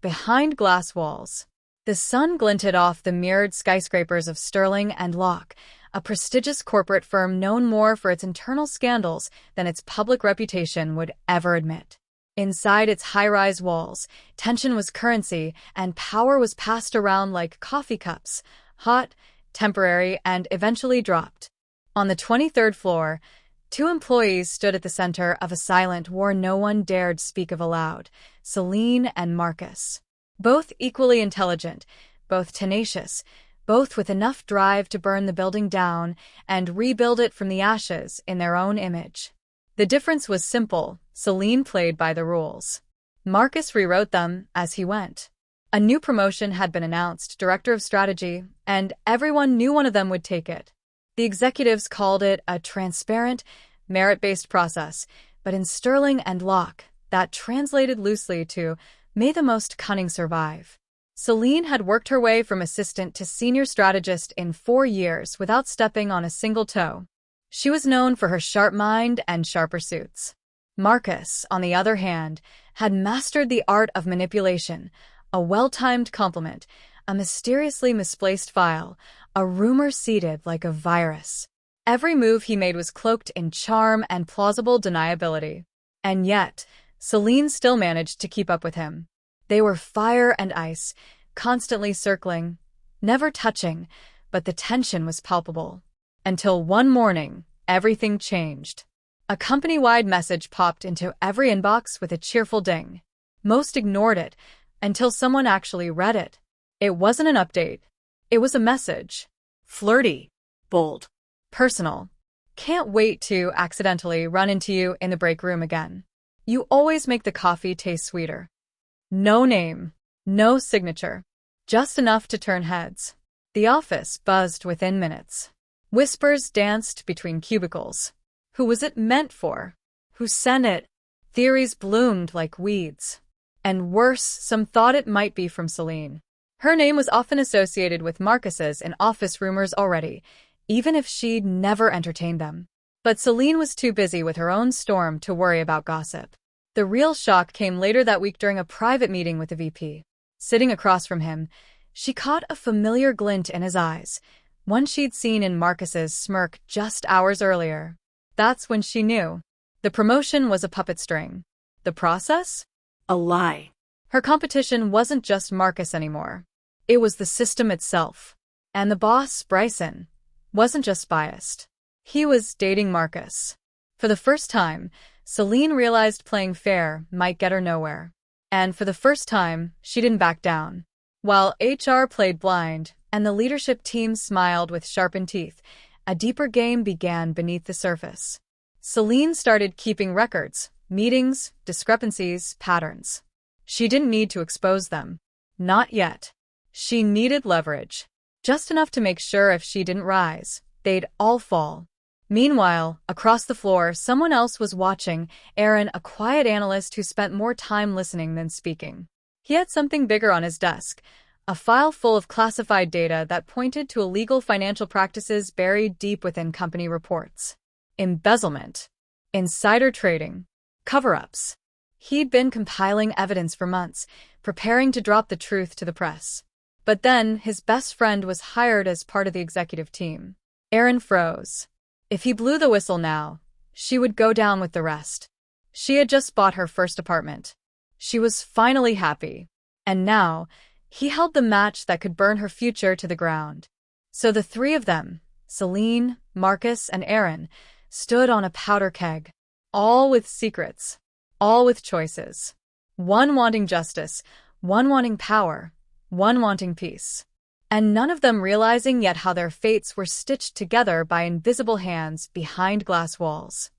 Behind glass walls. The sun glinted off the mirrored skyscrapers of Sterling and Locke, a prestigious corporate firm known more for its internal scandals than its public reputation would ever admit. Inside its high-rise walls, tension was currency, and power was passed around like coffee cups, hot, temporary, and eventually dropped. On the 23rd floor, two employees stood at the center of a silent war no one dared speak of aloud: Celine and Marcus. Both equally intelligent, both tenacious, both with enough drive to burn the building down and rebuild it from the ashes in their own image. The difference was simple: Celine played by the rules. Marcus rewrote them as he went. A new promotion had been announced, director of strategy, and everyone knew one of them would take it. The executives called it a transparent, merit-based process, but in Sterling and Locke, that translated loosely to "may the most cunning survive." Celine had worked her way from assistant to senior strategist in 4 years without stepping on a single toe. She was known for her sharp mind and sharp pursuits. Marcus, on the other hand, had mastered the art of manipulation, a well-timed compliment, a mysteriously misplaced file, a rumor seeded like a virus. Every move he made was cloaked in charm and plausible deniability. And yet, Celine still managed to keep up with him. They were fire and ice, constantly circling, never touching, but the tension was palpable. Until one morning, everything changed. A company-wide message popped into every inbox with a cheerful ding. Most ignored it until someone actually read it. It wasn't an update. It was a message. Flirty, bold, personal. Can't wait to accidentally run into you in the break room again. You always make the coffee taste sweeter. No name, no signature, just enough to turn heads. The office buzzed within minutes. Whispers danced between cubicles. Who was it meant for? Who sent it? Theories bloomed like weeds. And worse, some thought it might be from Celine. Her name was often associated with Marcus's in office rumors already, even if she'd never entertained them. But Celine was too busy with her own storm to worry about gossip. The real shock came later that week during a private meeting with the VP. Sitting across from him, she caught a familiar glint in his eyes, one she'd seen in Marcus's smirk just hours earlier. That's when she knew. The promotion was a puppet string. The process? A lie. Her competition wasn't just Marcus anymore. It was the system itself. And the boss, Bryson, wasn't just biased. He was dating Marcus. For the first time, Celine realized playing fair might get her nowhere. And for the first time, she didn't back down. While HR played blind and the leadership team smiled with sharpened teeth, a deeper game began beneath the surface. Celine started keeping records, meetings, discrepancies, patterns. She didn't need to expose them. Not yet. She needed leverage. Just enough to make sure if she didn't rise, they'd all fall. Meanwhile, across the floor, someone else was watching: Aaron, a quiet analyst who spent more time listening than speaking. He had something bigger on his desk, a file full of classified data that pointed to illegal financial practices buried deep within company reports. Embezzlement, insider trading, cover-ups. He'd been compiling evidence for months, preparing to drop the truth to the press. But then, his best friend was hired as part of the executive team. Aaron froze. If he blew the whistle now, she would go down with the rest. She had just bought her first apartment. She was finally happy. And now, he held the match that could burn her future to the ground. So the three of them, Celine, Marcus, and Aaron, stood on a powder keg. All with secrets. All with choices. One wanting justice, one wanting power, one wanting peace. And none of them realizing yet how their fates were stitched together by invisible hands behind glass walls.